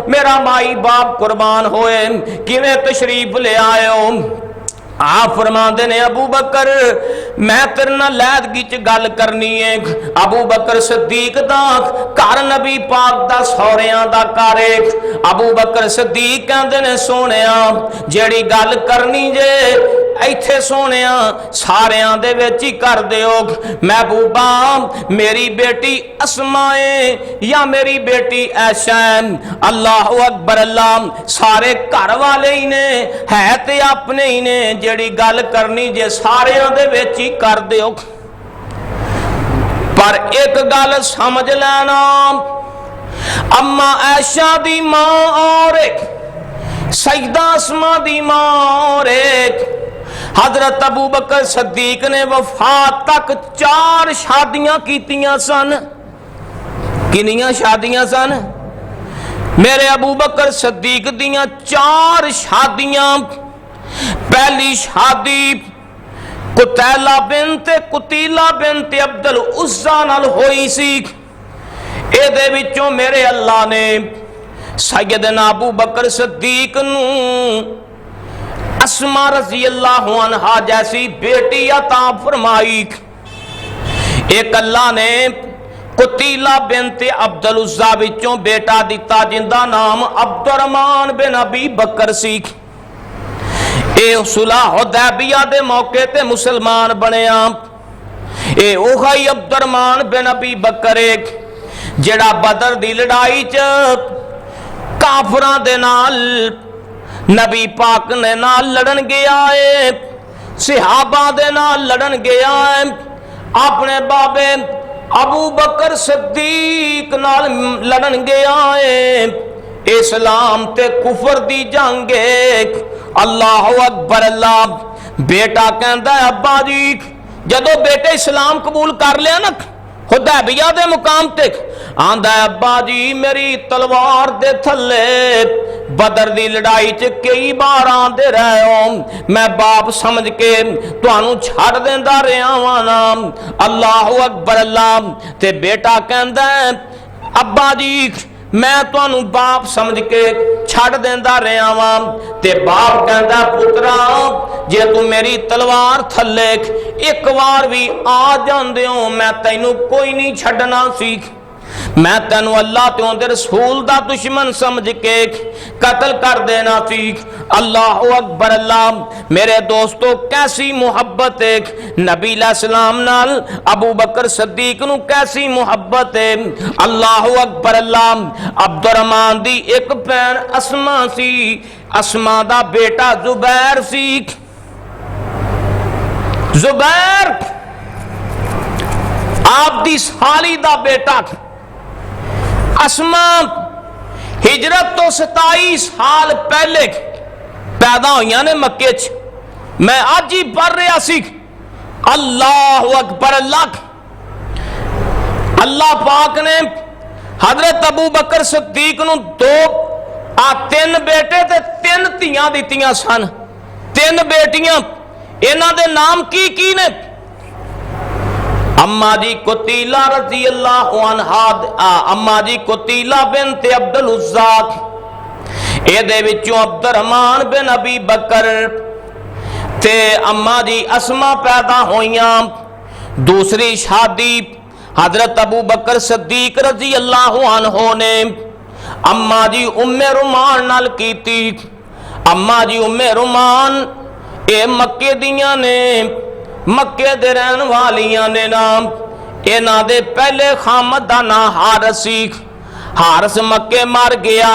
मेरा माई बाप कुर्बान होए, किवें तशरीफ ले आए हो? आप फरमाते ने अबू बकर मैं तेरे नाल लैदगी च गल करनी है। अबू बकर सिद्दीक दा घर नबी पाक दा सौहरियां दा घर है। अबू बकर सिद्दीक कहंदे ने सोहणिया जेड़ी गल करनी जे इत्थे सोहणिया सारियां दे विच ही कर दिओ। महबूबा मेरी बेटी अस्मा है या मेरी बेटी ऐशा है? अल्लाह अकबर अल्लाह, सारे घर वाले ही ने, है ते अपने ही ने, जेड़ी गल करनी जे सारियां दे विच ही कर दिओ। पर एक गल समझ लेना, अम्मा ऐशा दी मां और सईदा अस्मा दी मां और हजरत अबू बकर सिद्दीक ने वफात तक 4 शादियां कीतियां सन। किनियां शादियां सन? मेरे अबू बकर सिद्दीक दियां 4 शादियां। पहली शादी कुतैला बिनते कुतीला बिनते अब्दुल उज़्ज़ा नाल होई सी। एदे विचों मेरे अल्लाह ने सैयदना अबू बकर सिद्दीक नूं अस्मा रज़ी अल्लाह अन्हा जैसी बेटी अता फरमाई। एक अल्लाह ने कुतीला बिनते अब्दुल उज़्ज़ा विचों बेटा दिता जिंदा नाम अब्दुर्रहमान बिन अबी बकर सी। ए सुलह हुदैबिया दे मौके ते मुसलमान बनिया। ए ओही अब्दुर्रहमान बिन अबी बकर जेड़ा बदर दी लड़ाई च काफरां दे नाल नबी पाक ने नाल लड़न गया है, सहाबा दे नाल लड़न गया है, अपने बाबे अबू बकर सिद्दीक नाल लड़न गया है। इस्लाम ते कुफर दी जंग। अल्लाह अकबर अल्लाह। बेटा कहंदा है अब्बा जी जदों बेटे इस्लाम कबूल कर लिया ना हुदैबिया दे मुकाम ते, आंदा है अब्बा जी मेरी तलवार दे थल्ले बदर दी लड़ाई च कई बार आंदे रहे हो, मैं बाप समझ के तुहानू छड़ देंदा रहा वां ना। अल्लाह अकबर अल्लाह। ते बेटा कहंदा है अब्बा जी मैं तुहानू बाप समझ के छड़ देंदा रहा वां। ते बाप कहंदा पुत्रा जे तू मेरी तलवार थल्ले एक बार भी आ जांदे हो मैं तैनू कोई नहीं छड़ना सी। मैं तेनू अल्लाह ते उहदे रसूल दा दुश्मन समझ के कत्ल कर देना सी। अल्लाह अकबर अल्लाह। मेरे दोस्तों कैसी मुहब्बत है नबी अलैहिस्सलाम नाल अबू बकर सिद्दीक नू, कैसी मुहब्बत है। अल्लाह अकबर अल्लाह। अब्दुर्रहमान दी एक भैन अस्मा सी, अस्मा दा बेटा जुबैर सी। जुबैर आप दी साली दा बेटा। अस्मा हिजरत तो 27 साल पहले पैदा हुई ने मक्के च। मैं अज ही पढ़ रहा सी। अल्लाह अकबर अल्लाह। अल्लाह पाक ने हजरत अबू बकर सिद्दीक नू 3 बेटे ते 3 धियां दित्तियां सन। 3 बेटियां। इन्हां दे नाम की ने? अम्मा जी कुतीला रज़ी अल्लाह अन्हा, अम्मा जी कुतीला बिनते अब्दुल उज़्ज़ा, एदे विचों अब्दुर्रहमान बिन अबी बकर ते अम्मा जी अस्मा पैदा होइयां। दूसरी शादी हजरत अबू बकर सिद्दीक रज़ी अल्लाह अन्हु ने अम्मा जी उम्मे रुमान नाल कीती। अम्मा जी उम्मे रुमान ए मक्के दियां ने, मक्के दे रहन वालियां ने नाम। इन्हां दे पहले खामद दा नां हारस सी। हारस मक्के मर गया।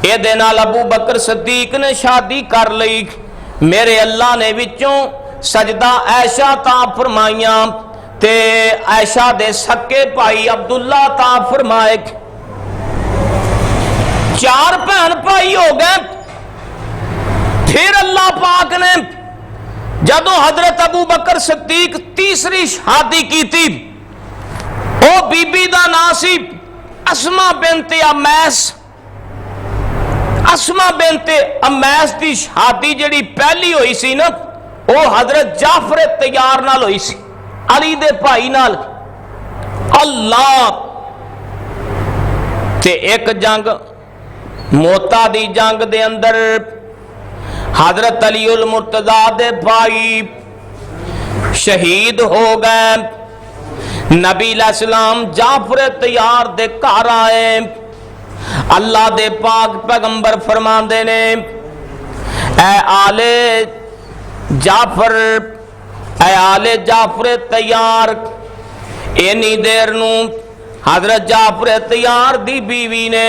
एदे नाल अबू बकर सिद्दीक ने शादी कर लई। मेरे अल्लाह ने विचों सजदा ऐशा ता फरमाइयां ते ऐशा दे सके भाई अब्दुल्ला ता फरमाए। 4 भैन भाई हो गए। फिर अल्लाह पाक ने जदों हजरत अबू बकर सिद्दीक तीसरी शादी की थी, ओ बीबी दा नाम सी अस्मा बिनते अमैस। अस्मा बिनते अमैस की शादी जिहड़ी पहली हुई सी ना, वो हजरत जाफर तैयार नाल हुई सी, अली दे भाई नाल। अल्लाह ते एक जंग मौता दी जंग दे अंदर हजरत अली उल मुर्तजा दे भाई शहीद हो गए। नबी अलैहिस्सलाम जाफर तैयार दे घर आए। अल्लाह दे पाक पैगंबर फरमांदे ने, ऐ आले जाफर, ऐ आले जाफर तैयार। इन्नी देर नूं हजरत जाफर तैयार दी बीवी ने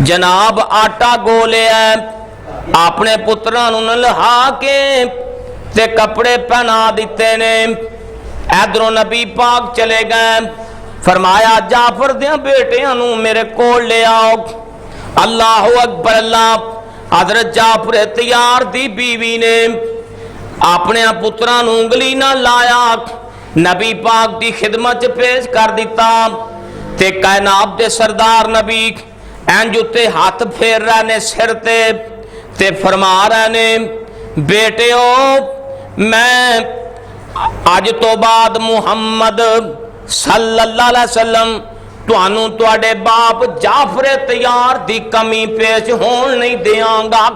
जनाब आटा गोलिया, अपने पुत्रां नूं नल्हा के ते कपड़े पहना दिते ने। इधरों नबी पाक चले गए, फरमाया जाफर दियां बेटियां नूं मेरे कोल ले आओ। अल्लाह अकबर अल्लाह। हजरत जाफर तैयार दी बीवी ने अपने पुत्रां नूं उंगली ना लाया, नबी पाक की खिदमत च पेश कर दिता। ते कायनात दे सरदार नबी इंज उत्ते हाथ फेर रहे ने सिर ते फरमा रहे ने, बेटियो मैं अज तो बाद मुहम्मद सल्लल्लाहु अलैहि वसल्लम तुहानू तुहाडे बाप जाफर तैयार दी कमी पेश होण नहीं देंगा।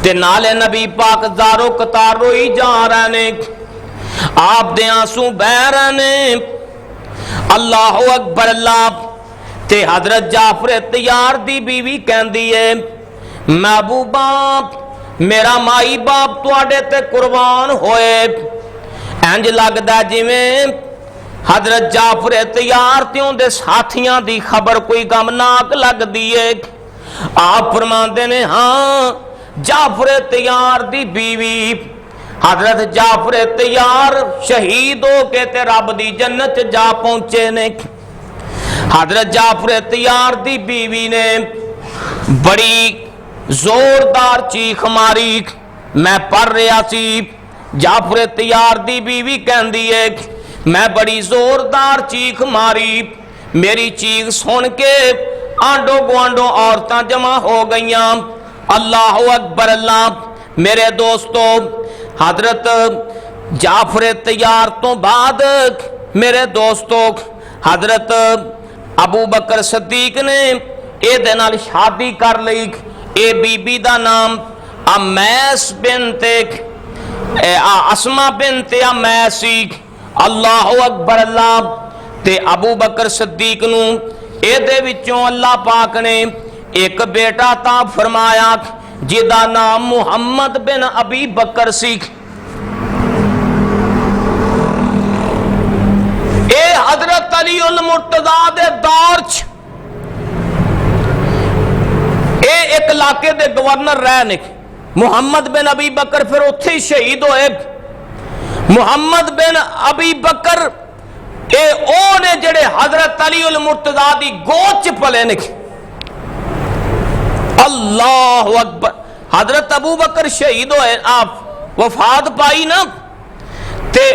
ते नाले नबी पाक ज़ारो कतार रोई जा रहे ने, आप दे आंसू बह रहे ने। अल्लाह अकबर अल्लाह। ते हजरत जाफर तैयार दी बीवी कहंदी है, महबूबा मेरा माई बाप तुहाडे ते कुर्बान होए। इंज लगदा जिवें हजरत जाफर तैयार ते उहदे साथियां दी खबर कोई गमनाक लगदी है। आप फरमांदे ने, हाँ जाफर तैयार दी बीवी हजरत जाफर तैयार शहीद हो के ते रब दी जन्नत जा पहुंचे ने। हजरत जाफर तैयार दी बीवी ने बड़ी जोरदार चीख मारी। मैं पढ़ रहा सी, जाफर तैयार दी बीवी कहंदी है, मैं बड़ी जोरदार चीख मारी। मेरी चीख सुन के आंडो गुआंडो औरतां जमा हो गईयां। अल्लाह अकबर अल्लाह। मेरे दोस्तों, हजरत जाफर तैयार तो बाद मेरे दोस्तों हजरत अबू बकर सदीक ने ए नाल शादी कर ली। ए बीबी दा नाम अमैस बिनते असमा बिनते अमैसी। अल्लाह अकबर अल्लाह। ते अबू बकर सदीक नूं एदे विचों अल्लाह पाक ने एक बेटा ता फरमाया जिदा नाम मुहम्मद बिन अबी बकर सी। ए हजरत अली उल मुर्तजा दे दौर च एक इलाके दे गवर्नर रहे ने मुहम्मद बिन अबी बकर, फिर उत्थे ही शहीद होए। मुहम्मद बिन अबी बकर ए ओ ने जेड़े हजरत अली उल मुर्तजा दी गोद च पले ने। अल्लाह अकबर। हजरत अबू बकर शहीद होए, आप वफात पाई ना, ते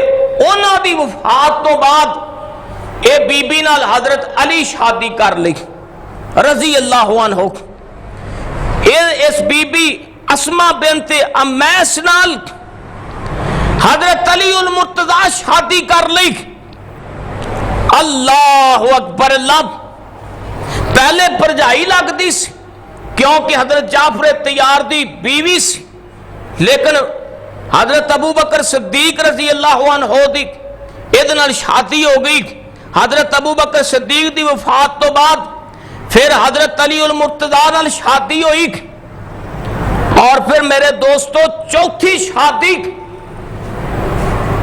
उन्हां दी वफात तो बाद ए बीबी नाल हजरत अली शादी कर ली रजी अल्लाह अन्हु। इस बीबी अस्मा बिनते अमैस नाल हजरत अली उल मुर्तजा शादी कर ली। अल्लाह अकबर अल्लाह। पहले भरजाई लगती सी क्योंकि हजरत जाफर तैयार दी बीवी सी, लेकिन हजरत अबू बकर सिद्दीक रजी अल्लाह अन्हु दी इहदे नाल शादी हो गई। हजरत अबू बकर सिद्दीक दी वफात तो बाद फिर हजरत अली उल मुर्तजा नाल शादी हुई, और फिर मेरे दोस्तों चौथी शादी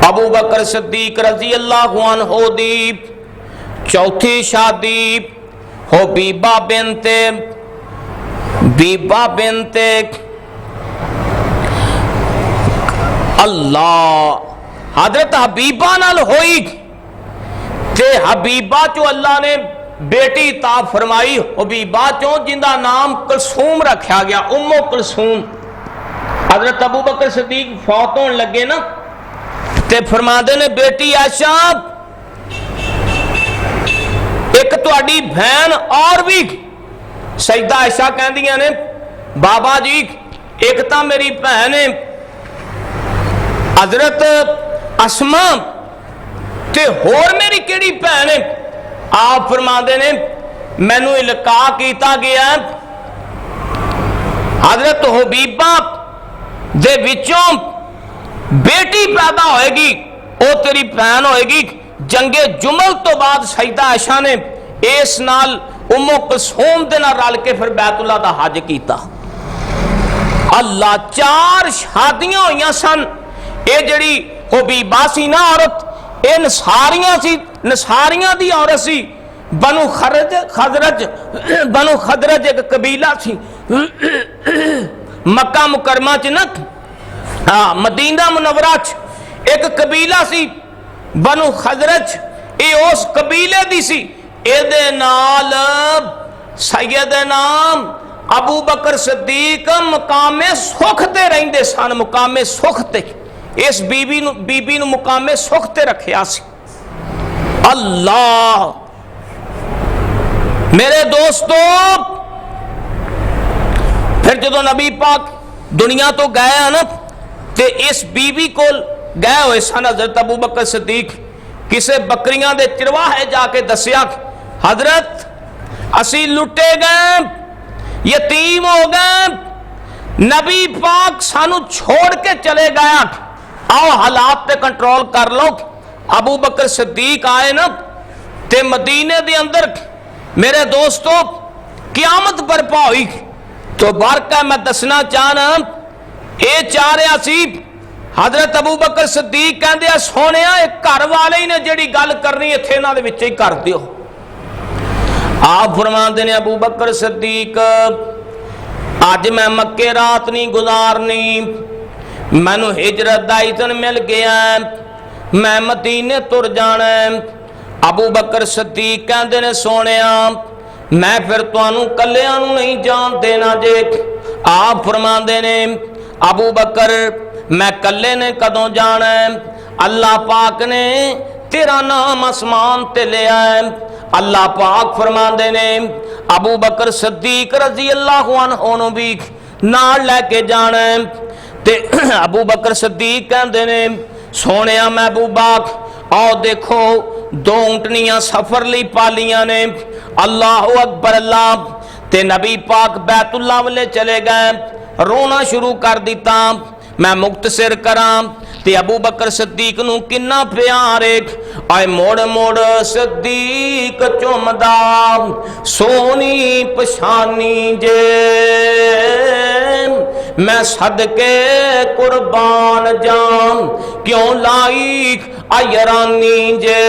अबू बकर सिद्दीक रजी अल्लाह अन्हु दी चौथी शादी हो बीबा बिनते अल्लाह हजरत हबीबा नाल होई। ते हबीबा चो अल्लाह ने बेटी ता फरमाई, हबीबा चो जिंदा नाम कुलसूम रखा गया, उम्मो कुलसूम। हजरत अबू बकर सिद्दीक फौत होने लगे ना, ते फरमाते ने बेटी आयशा एक तुहाडी बहन और भी। सईदा आयशा कहंदियां ने बाबा जी एक तो मेरी भैन है हजरत अस्मा, ते होर मेरी केड़ी भैन है। आप फरमाते ने मैनू इलका किया गया हजरत हबीबा दे विचों बेटी पैदा होएगी, वो तेरी भैन होएगी। जंगे जुमल तो बाद सईदा आयशा ने इस नाल उम्मो कुलसूम दे नाल रल के फिर बैतुल्लाह दा हज कीता। अल्लाह 4 शादियां हुई सन। ये जड़ी हबीबा सी ना औरत, ये नसारियां सी, नसारियां दी औरत सी। बनु खदरज एक कबीला सी मक्का मुकरमा च ना, मदीना मुनव्वरा च एक कबीला सी बनु खदरज। ये उस कबीले दी सी। एदे नाल सैयदना अबू बकर सिद्दीक मुकामे सुख ते रहिंदे सन, मुकामे सुख ते। इस बीबी नूं मुकामे सुख ते रखिया सी। अल्लाह मेरे दोस्तों, फिर जो नबी पाक दुनिया तो गए ना, ते इस बीबी को गए हुए सन हजरत अबू बकर सिद्दीक। किसे बकरियां दे चिरवाहे जाके दसिया, हजरत असी लुटे गए, यतीम हो गए, नबी पाक सानू छोड़ के चले गया, आओ हालात पे कंट्रोल कर लो। अबू बकर सिद्दीक आए ना, ते मदीने दे अंदर मेरे दोस्तों क़यामत बरपा हुई। तो बारका मैं दसना चाहना, ये चाह रहा सी हजरत अबू बकर सिद्दीक कहते सोने घर वाले ने जी गल करनी इत्थे इन्हां दे विच ही कर दिओ। आप फरमाते ने अबू बकर सिद्दीक अज मैं मक्के रात नहीं गुजारनी, मैनू हिजरत दा इज़न मिल गया, मैं मदीने तुर जाना। अबू बकर सिद्दीक कहते ने सोने मैं फिर तुहानू कल्लियां नू नहीं जान देना जे। आप फरमाते ने अबू बकर मैं कल्ले ने कदों जाना, अल्लाह पाक ने तेरा नाम आसमान ते लिया है। अल्लाह पाक फरमाते ने अबू बकर सिद्दीक रजी अल्लाह अन्हु भी नाल लैके जाना। ते अबू बकर सिद्दीक कहते ने सोने महबूबा आओ देखो 2 ऊंटनियां सफर ली पालियां ने। अल्लाह अकबर अल्लाह। ते नबी पाक बैतुल्लाह वाले चले गए, रोना शुरू कर दिता। मैं मुख्तसर करा ते अबू बकर सिद्दीक नू किन्ना प्यार आए मोड़ मोड़ सिद्दीक चुमदा सोनी पछानी जे, मैं सदके कुर्बान जाम क्यों लाई अयरानी जे।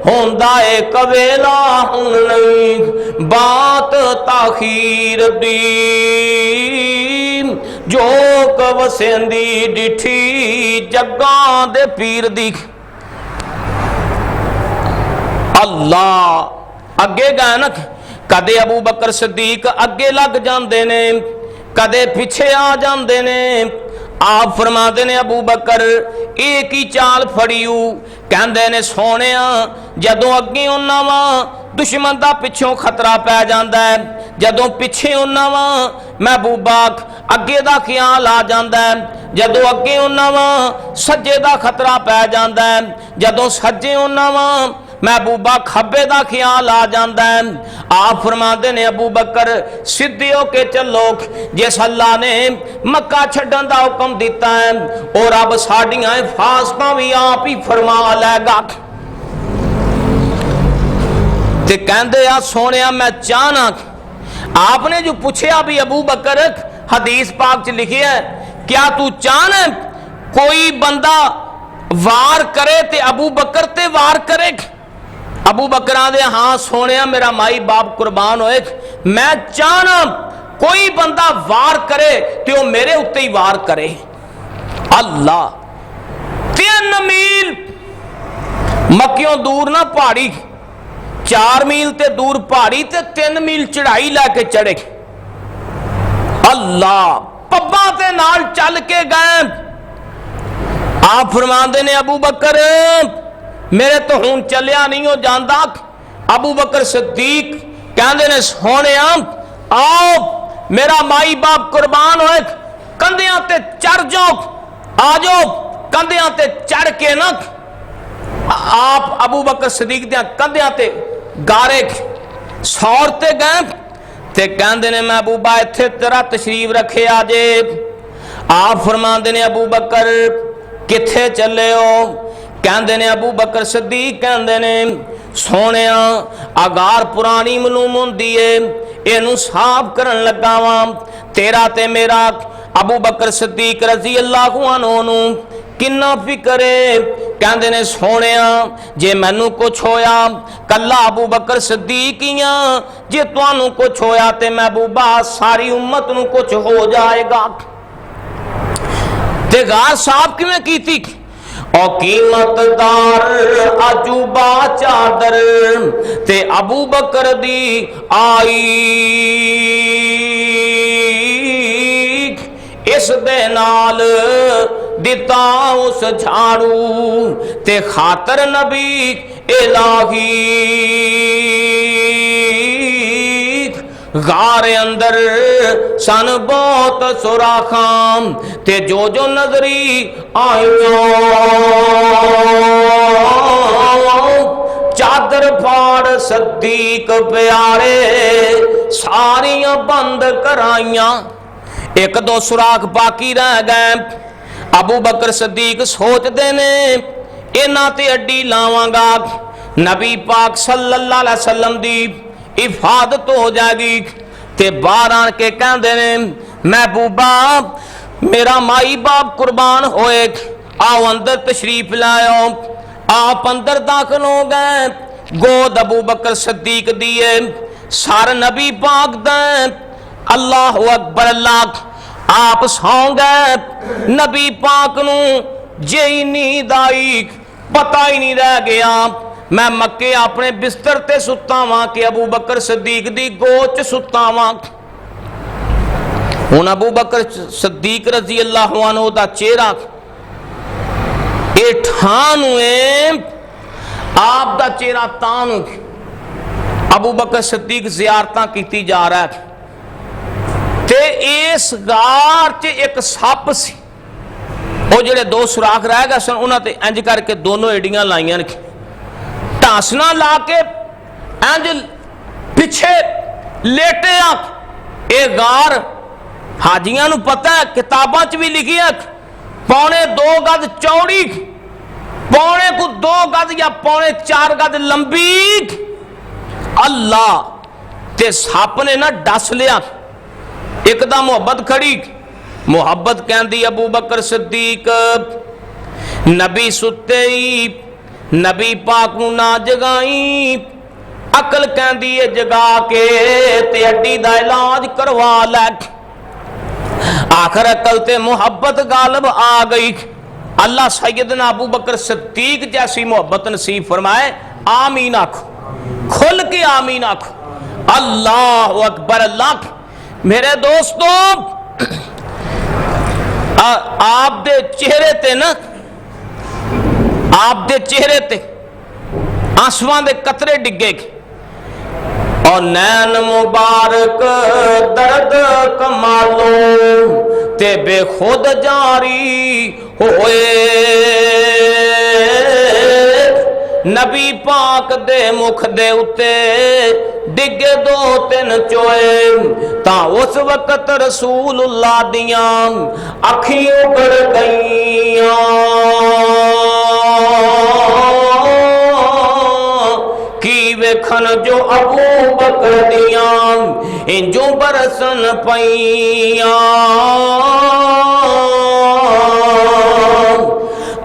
होंदा है कवेला हुन नहीं बात ताखीर दी, जो कवसेंदी डिठी जग्गा दे पीर दी। अल्लाह अगे गए ना, कदे अबू बकर सिद्दीक अगे लग जाते ने, कदे पिछे आ जाते ने। आप फरमाते ने अबू बकर एक ही चाल फड़ियू, कहते ने सोने जदों अगे उन्ना वा दुश्मन का पिछों खतरा पै जाता है, जदों पिछे उन्ना वा महबूबा अगे का ख्याल आ जाता है, जदों अगे उन्ना वा सज्जे का खतरा पै जाता है, जदों सज्जे उन्ना वा महबूबा खब्बे का ख्याल आ जाता है। आप फरमाते ने अबू बकर सीधे होके चलो, जिस अल्लाह ने मक्का छड्डन का हुक्म दिता है और अब साडियां हिफाजतां भी आप ही फरमा लेगा। ते कहंदे आ सोने मैं चाहना, आपने जो पूछा भी अबू बकर हदीस पाक च लिखे है, क्या तू चाहना कोई बंदा वार करे ते अबू बकर ते वार करे? अबू बकर आदे हाँ सोने मेरा माई बाप कुर्बान होए, मैं चाहना कोई बंदा वार करे तो वो मेरे उत्ते ही वार करे। अल्लाह 3 मील मक्कियों दूर ना पहाड़ी, 4 मील ते दूर पहाड़ी ते 3 मील चढ़ाई लैके चढ़े। अल्लाह पब्बा ते नाल चल के गए। आप फरमाते ने अबू बकर मेरे तो हुण चलिया नहीं हो जाता। अबू बकर सिद्दीक कहते ने सोने आओ मेरा माई बाप कुर्बान होए, कंधियां ते चढ़ जाओ, आ जाओ कंधियां ते चढ़ के ना आप अबू बकर सदीक दियां कंधियां ते गारे सौर ते गए ते कहंदे ने महबूबा इत्थे तेरा तशरीफ रखे आजे। आप फरमांदे ने अबू बकर किथे चले हो? कहंदे ने अबू बकर सदीक कहंदे ने सोहणिया अगार पुरानी मलूम हुंदी है इहनू साफ करन लगा वां। तेरा ते मेरा अबू बकर सदीक रजी अल्लाह अन्हु नू किन्ना फिक्र है। कहंदे ने सोहणिया जे मैनू कुछ होया कला अबू बकर सदीक ही आ, जे तुहानू कुछ होया ते महबूबा सारी उम्मत नू कुछ हो जाएगा। ते गार साहब किवें कीती? ओ कीमतदार अजूबा चादर ते अबू बकर दी आई इस दे नाल दिता उस झाड़ू ते खातर नबी इलाही गारे अंदर सन बहुत सुराखां ते जो जो नजरी आइयों चादर फाड़ सदीक प्यारे सारियां बंद कराइयां। एक दो सुराख बाकी रह गए। अबू बकर सदीक सोचते ने इन्हां ते अड्डी लावांगा नबी पाक सल्लल्लाहु अलैहि वसल्लम दी इफादत हो जाएगी। ते बाहर आन के कहते ने महबूबा मेरा माई बाप कुर्बान होए, आओ अंदर तशरीफ लाओ। आप अंदर दाखिल हो गए। गोद अबू बकर सदीक दिए सर नबी पाक दे अल्लाह अकबर अल्लाह। आप सौ गए। नबी पाक नू जे नींद आई पता ही नहीं रह गया। मैं मक्के अपने बिस्तर ते सुता वां कि अबू बकर सदीक दी गोच सुता वां। हुण अबू बकर सदीक रजी अल्लाह अन्हु दा चेहरा ए ठान हुए आप दा चेहरा तान अबू बकर सदीक जियारतां कीती जा रहा है ते इस गार च एक सप सी। वो जेडे दो सुराख रह गए सन उन्हां ते इंज करके दोनों एडियां लाइयां ने ढांसना ला के इंज पिछे लेटे आ। ये गार हाजियां नू पता है किताबां च भी लिखी है पौने 2 गज चौड़ी पौने को 2 गज या पौने 4 गज लंबी। अल्लाह ते सप ने ना डस लिया। एकदम मोहब्बत खड़ी मोहब्बत कहती अबू बकर सदीक नबी सुते ही नबी पाक नू ना जगाई। अकल कहती है जगा के ते अड्डी दा इलाज करवा लै। आखिर अकल ते मोहब्बत गालब आ गई। अल्लाह सैयदना अबू बकर सदीक जैसी मोहब्बत नसीब फरमाए। आमीन आखो, खुल के आमीन आखो। अल्लाह अकबर अल्लाह। मेरे दोस्तों आप दे चेहरे ते ना आप दे चेहरे ते आंसुआं दे कतरे डिगे और नैन मुबारक दर्द कमालो ते बेखुद जारी होए। नबी पाक दे मुख दे उत्ते डिगे 2-3 चोए ता उस वक्त रसूलुल्लाह दियां अखियों उगड़ गईयां। की वेखन जो अबू बकर दियां इंजो बरसन पईयां।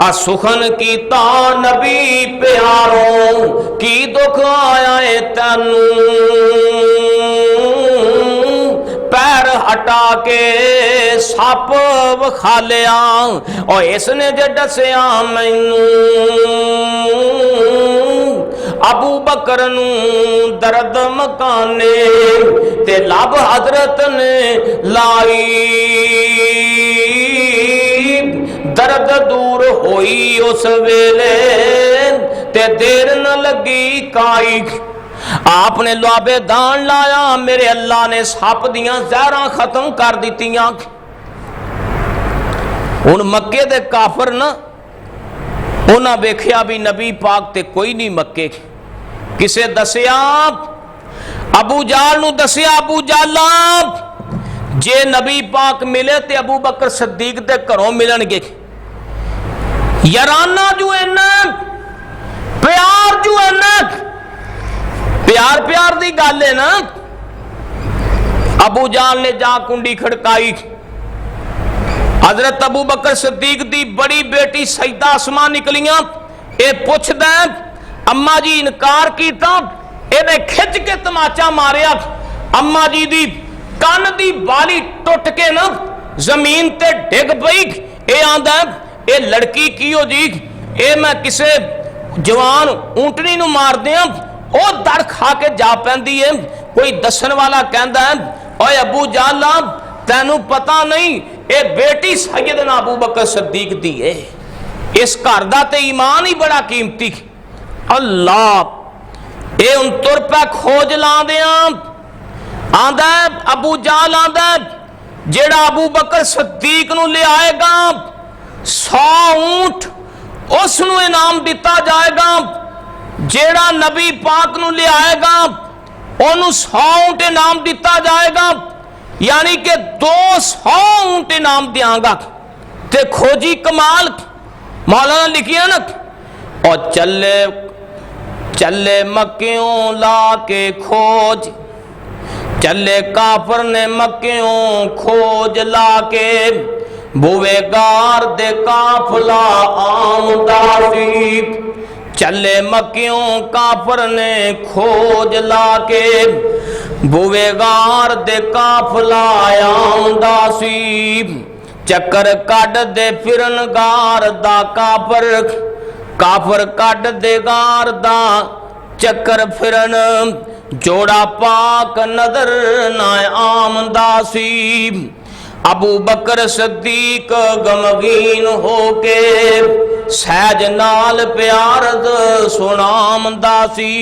असुखन कीता नबी प्यारों की दुख आया है तैनू। पैर हटा के सप विखा लिया और इसने जे दसिया मैनू अबू बकर नू दर्द मकाने ते लब हजरत ने लाई। दर्द दूर होई उस वेले ते देर न लगी काई। आपने लुआबे दान लाया मेरे अल्लाह ने सप दियां जहरां खत्म कर दित्तियां। हुण मक्के दे काफर ना उन्हें वेख्या भी नबी पाक ते कोई नहीं मक्के। किसे दसिया, अबू जाल नू दसिया, अबू जाला जे नबी पाक मिले ते अबू बकर सदीक दे घरों मिलणगे। याराना जो इन्ना प्यार, जो इन्ना प्यार प्यार दी गल है ना। अबू जाल ने जा कुंडी खड़काई। हजरत अबू बकर सदीक दी बड़ी बेटी सईदा अस्मा निकलियां। ये पुछदा अम्मा जी इनकार किया, इहने खिंच के तमाचा मारिया। अम्मा जी दी कन दी बाली टुट के ना जमीन ते डिग पई। ये आंदा ये लड़की की हो जी, ये मैं किसे जवान ऊंटनी नू मार दिया, वो दड़ खा के जा पैंदी है। कोई दसन वाला कहता है, ओए अबू जाला तैनू पता नहीं ये बेटी सैयदना अबू बकर सदीक दी है। इस घर दा ते ईमान ही बड़ा कीमती। अल्लाह ये हुण तुर पै खोज ला दिया। आंदा अबू जाल आंदा जेड़ा अबू बकर सदीक नू ले आएगा 100 ऊंट उसनू इनाम दिता जाएगा। जेड़ा नबी पाक नू ले आएगा ओनू 100 ऊंट इनाम दिता जाएगा, यानी कि 200 ऊंट इनाम दियांगा। ते खोजी कमाल मौलाना लिखिया ना, और चले चले मक्कियों ला के खोज, चले काफर ने मक्कियों खोज ला के, बुवेगार दे काफला आमदा सी। चले मक्कियों काफर ने खोज ला के, बुवेगार दे काफला आमदा सी। चक्कर कड दे फिरन गार दा काफर, काफर कड दे गार दा चक्कर फिरन, जोड़ा पाक नजर ना आमदा सी। अबू बकर सदीक गमगीन होके सहज नाल प्यार सुनामदा सी।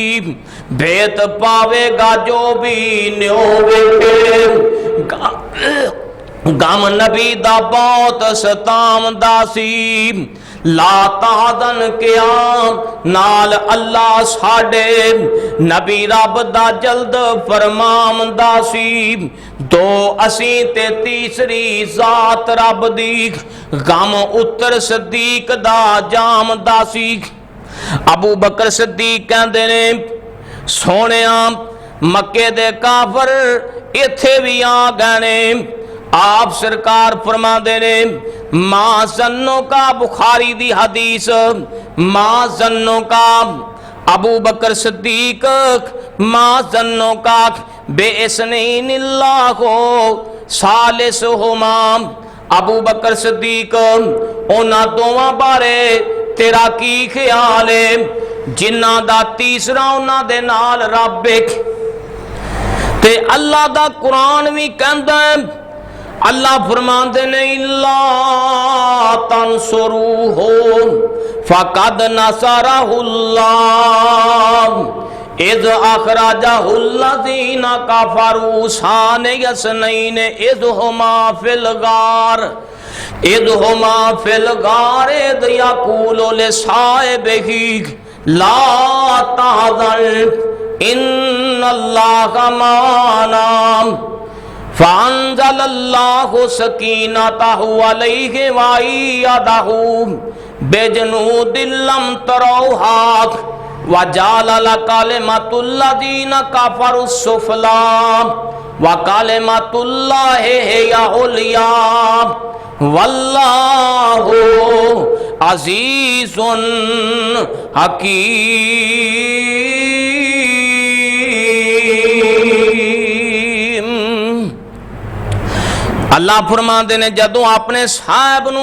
भेत पावेगा जो भी न्यो वेखे, गम नबी दा बहुत सतामदा सी। ला तादन क्या नाल अल्लाह साडे, नबी रब दा जल्द फरमामदा सी। दो असी ते तीसरी जात रब दी, गम उत्तर सदीक दा जामदा सी। अबू बकर सदीक कहंदे ने सोहणिया मक्के दे काफर इत्थे भी आ गए ने। आप सरकार फरमाते ने मां जन्नो का, बुखारी दी हदीस, मां जन्नो का अबू बकर सदीक, मां जन्नो का बेइस्निल्लाहो सालिसहुमा। अबू बकर सदीक उन्हां दोवां बारे तेरा की ख्याल है जिन्हां दा तीसरा उन्हां दे नाल रब है। ते अल्लाह दा कुरान भी कहंदा है, अल्लाह फरमाते ने इल्ला तंसुरूहु फकद नसरहुल्लाह इज़ अखरजहुल्लज़ीना कफरू सानियस्नैन इज़ हुमा फिल गार, इज़ हुमा फिल गार इज़ यक़ूलु लिसाहिबिही ला तहज़न इन्नल्लाहा माना। फ़अंज़लल्लाहु सकीनतहु अलैहि व अय्यदहु बिजुनूदिन लम तरौहा व जअल कलिमतुल्लज़ीना कफ़रू सुफ़ला व कलिमतुल्लाहि हिय उलिया वल्लाहु अज़ीज़ुन हकीम। अल्लाह फरमाते ने जदों अपने साहब नू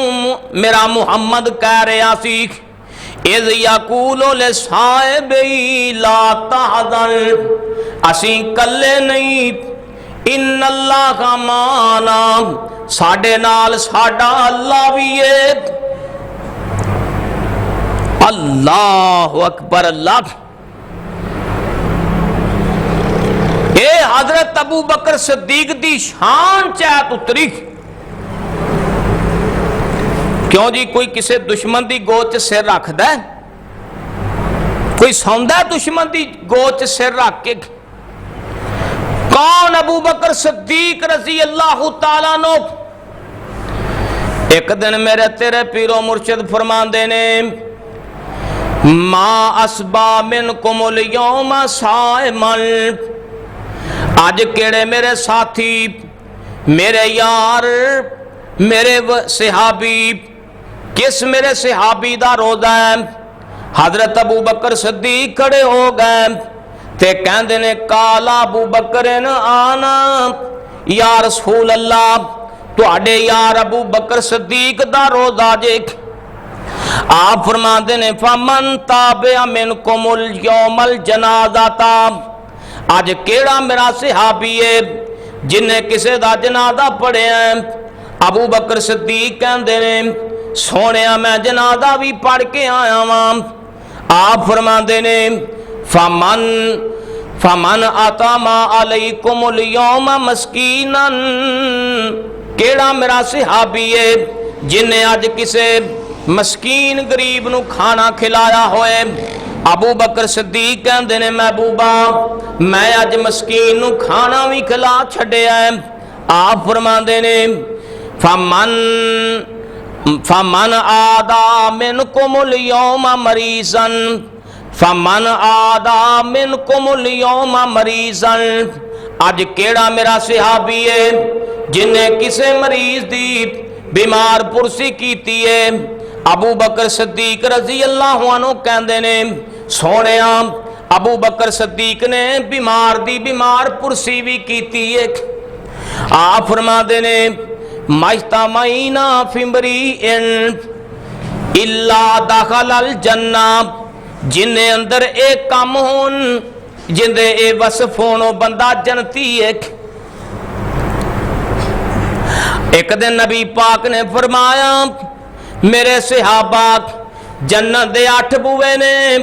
मेरा मुहम्मद कह रहा सी, इज़ यक़ूलु लिसाहिबिही ला तहज़न, असी कल्ले नहीं, इन्नल्लाहा माना, साडे नाल साडा अल्लाह भी है। अल्लाहु अकबर। अल्लाह ये हजरत अबू बकर सदीक दी शान चैत उतरी। क्यों जी, कोई किसी दुश्मन की गोद च सिर रखता है? कोई सौंदा दुश्मन की गोद च सिर रख के? कौन? अबू बकर सिद्दीक रजी अल्लाह तआला नो। एक दिन मेरे तेरे पीरो मुर्शिद फरमांदे ने, मा असबा मिनकुमुल यौमा साइमन। अज केड़े मेरे साथी, मेरे यार, मेरे सहाबी, किस मेरे सहाबी दा रोज़ा है? हजरत अबू बकर सिद्दीक खड़े हो गए ते कहंदे ने, काला अबू बकर न आना या रसूल अल्लाह, तुहाडे यार अबू बकर सिद्दीक दा रोज़ा जे। आप फरमाते ने, फमन ताबिया मिनकुमुल यौमल जनाज़ाता। अज केड़ा मेरा सहाबी है जिन्हें किसी का जनाजा पढ़िया? अबू बकर सिद्दीक कहते ने, सोने मैं जनाजा भी पढ़ के आया वां। आप फरमाते ने, फमन फमन आतामा अलैकुमुल यौमा मस्कीनन। केड़ा मेरा सहाबी है जिन्हें अज किसे मस्कीन गरीब नू खाना खिलाया होए? अबू बकर सिद्दीक कहते ने, महबूबा मैं अज मस्कीन नू खाना भी खिला छड्या है। आप फरमाते ने, फमन फमन आदा मिनकुमुल यौमा मरीज़न। फमन आदा मिनकुमुल यौमा मरीज़न। अज केड़ा मेरा सहाबी है जिन्हें किसे मरीज दी बीमार पुरसी कीती है? अबू बकर सिद्दीक रजी अल्लाह अन्हु कहते ने, सोने अबू बकर सिद्दीक ने बीमार दी बीमार पुरसी भी कीती है। आप फरमाते ने, मजतमईना फिमरी इन इल्ला दखलल जन्ना। जिन्हें अंदर एक काम होन, जिंदे ए वसफ होनो बंदा जनती है। एक दिन नबी पाक ने फरमाया, मेरे सहाबा जन्नत दे 8 बूहे ने,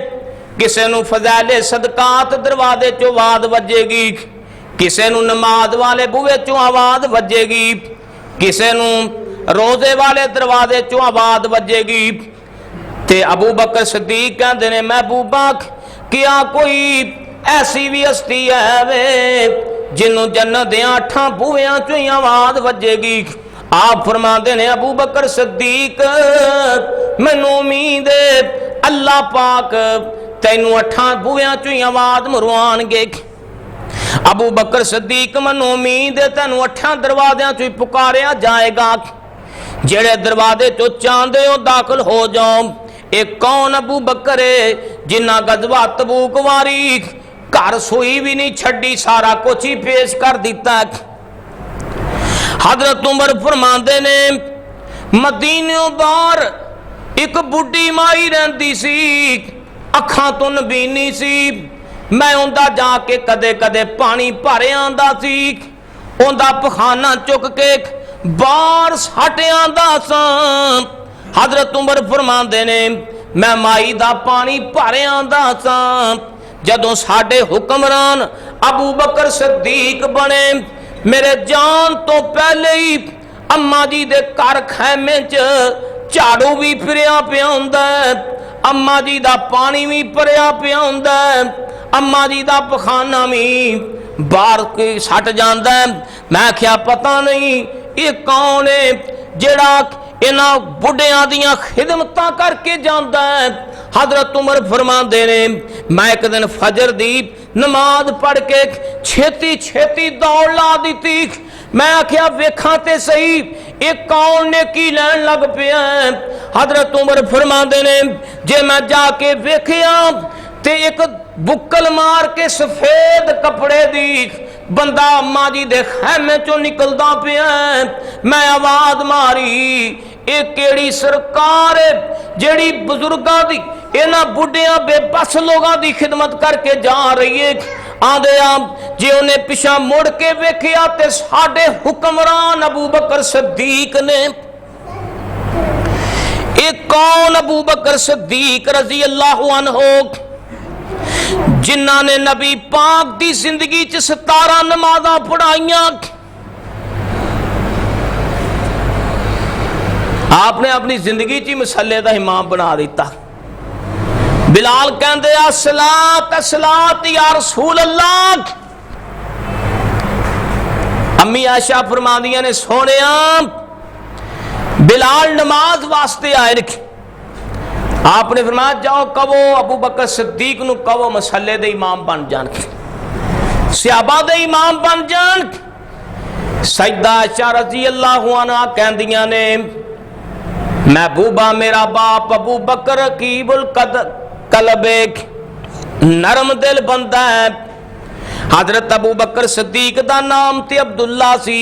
किसे नू फज़ैले सदकात दरवाजे चो आवाज वजेगी, किसे नू नमाज वाले बूहे चो आवाज वजेगी, किसे नू रोजे वाले दरवाजे चो आवाज वजेगी। ते अबू बकर सिद्दीक कहते ने, महबूबा क्या कोई ऐसी भी हस्ती है वे जिन्हों जन्नत दे 8 बूहियां चो ही आवाज वजेगी? आप फरमाते ने, अबू बकर सिद्दीक मैनू उम्मीद है अल्लाह पाक तैनू 8 बूहियां चो ही आवाज मरवाणगे। अबू बकर सिद्दीक मैनू उम्मीद है तैनू 8 दरवाज़ियां चो ही पुकारिया जाएगा। जेड़े दरवाजे चो चाहते हो दाखिल हो जाओ। एक कौन अबू बकर है जिन्ना गजवा तबूक वारी घर सुई भी नहीं छड़ी, सारा कुछ ही पेश कर दिता। हजरत उमर फरमाते ने, मदीने बाहर एक बुढ़ी माई रहिंदी सी, अखां तो नबीनी सी। मैं उंदा जाके कदे कदे पानी भर आंदा सी, उंदा पखाना चुक के बाहर सट आंदा सा। हजरत उमर फरमाते ने, मैं माई दा पानी भर आंदा सा। जदों साडे हुक्मरान अबू बकर सिद्दीक बने, मेरे जान तो पहले ही अम्मा जी दे घर खैमे च झाड़ू भी फिरिया पिया हुंदा है, अम्मा जी दा पानी भी भरिया पिया हुंदा है, अम्मा जी दा पखाना भी बाहर कोई सट जांदा है। मैं क्या पता नहीं ये कौन है जेड़ा इन्हां बुढ़ियां दियां खिदमतां करके जांदा है। हजरत उमर फरमाते ने, मैं एक दिन फजर दी नमाज पढ़ के छेती छेती दौड़ ला दी। मैं आख्या वेखा ते सही ये कौन ने की लैन लग पिया। हजरत उमर फरमाते ने, जे मैं जाके वेखिया ते एक बुक्कल मार के सफेद कपड़े दी बंदा अम्मा जी दे खैमे चो निकलदा पिया। मैं आवाज मारी, ये केड़ी सरकार है जेड़ी बुजुर्गां दी इन्हां बुढ़ियां बेबस लोगां दी खिदमत करके जा रही है। आंदे आप जे उन्हें पिछा मुड़ के वेखिया ते साडे हुक्मरान अबू बकर सिद्दीक ने। एक कौन अबू बकर सिद्दीक रजी अल्लाह अन्हु जिन्हां ने नबी पाक दी जिंदगी च 17 नमाज़ां पढ़ाइयां। आपने अपनी जिंदगी च मसले का इमाम बना दिता। बिलाल कहते असलात असलात या रसूल अल्लाह। अम्मी आयशा फरमादियां ने सोने बिलाल नमाज वास्ते आए रखे। आपने फरमाया जाओ कहो अबू बकर सिद्दीक नूं कहो मसले दे इमाम बन जान, सहाबा दे इमाम बन जान। सैयदा आयशा रज़ी अल्लाहु अन्हा कहंदियां ने महबूबा मेरा बाप अबू बकर रकीबुल कल्ब नरम दिल बंदा है। हजरत अबू बकर सिद्दीक दा नाम ते अब्दुल्ला सी,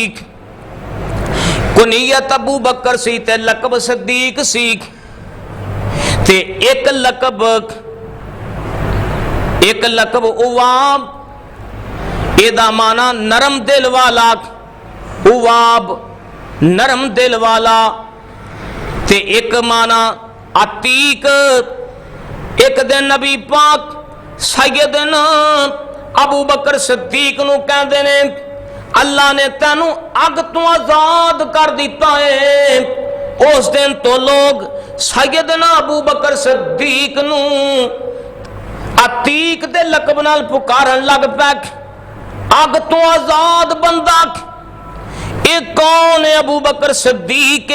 कुनीयत अबू बकर सी ते लकब सिद्दीक सी। ते एक लकब उवाब, एदा माना नरम दिल वाला, उवाब नरम दिल वाला। ते एक माना अतीक। एक दिन नबी पाक सैयदना अबू बकर सिद्दीक नूं कहंदे ने अल्लाह ने तैनू अग तो आजाद कर दिता है। उस दिन तो लोग सैयदना अबू बकर सिद्दीक नूं अतीक दे लकब नाल पुकारन लग पे। अग तो आजाद बंदा ये कौन है? अबू बकर सिद्दीक।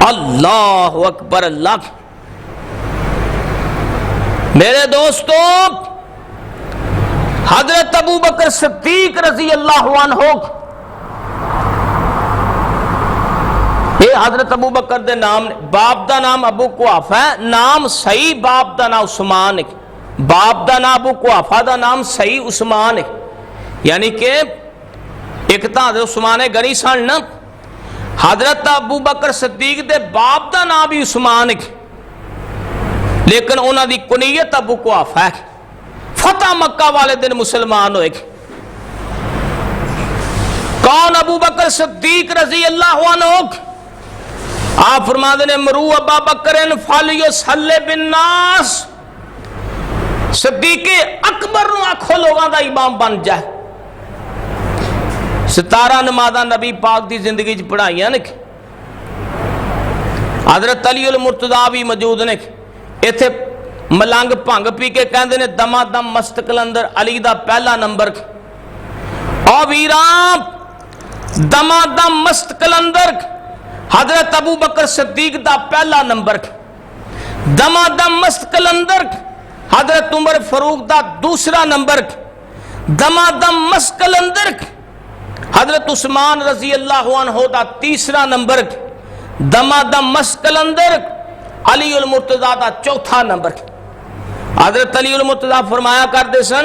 अल्लाह अकबर अल्लाह। मेरे दोस्तों हजरत अबू बकर सिद्दीक रजी अल्लाह अन्हु, ये हजरत अबू बकर दे नाम, बाप दा नाम अबू कुहाफा है, नाम सही बाप दा नाम उस्मान है। बाप दा नाम अबू कुहाफा दा नाम सही उस्मान है। यानी कि एक तो हजरत उस्मान गनी सन ना, हजरत अबू बकर सिद्दीक दे बाप दा नाम भी उस्मान है, लेकिन उन्हों की कुनीयत अबू कुहाफा है। फतह मक्का वाले दिन मुसलमान होए। कौन? अबू बकर सिद्दीक रजी अल्लाह अन्हु। आप फरमाते ने मरू अबा बकर फालियो सल्ले बिन्नास। सिद्दीक अकबर नूं आखो लोगों का इमाम बन जाए। 17 नमाज़ां नबी पाक की जिंदगी च पढ़ाइयां ने। हजरत अली उल मुर्तजा भी मौजूद ने। इत्थे मलंग भंग पी के कहते ने दमा दम मस्त कलंदर अली दा पहला नंबर। ओ वीरा दमा दम मस्त कलंदर हजरत अबू बकर सिद्दीक दा पहला नंबर। दमा दम मस्त कलंदर हजरत उमर फारूक दा दूसरा नंबर। दमा दम मस्त कलंदर हजरत उस्मान रजी अल्लाह अन्हु दा तीसरा नंबर। दमा दम मस्त कलंदर अली उल मुर्तजा दा चौथा नंबर। हजरत अली उल मुर्तजा फरमाया करते सन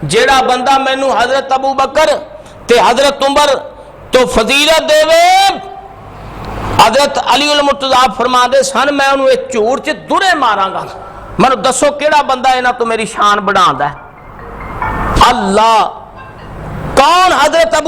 जेड़ा बंदा मैनू हजरत अबू बकर ते हजरत उमर तो फजीलत देवे, हजरत अली उल मुर्तजा फरमाते सन मैं उन्होंने झूठ च दुरे मारांगा। मैनू दसो केड़ा बंदा इन्हां तो मेरी शान बढ़ांदा है? अल्लाह। कौन? हजरत अबू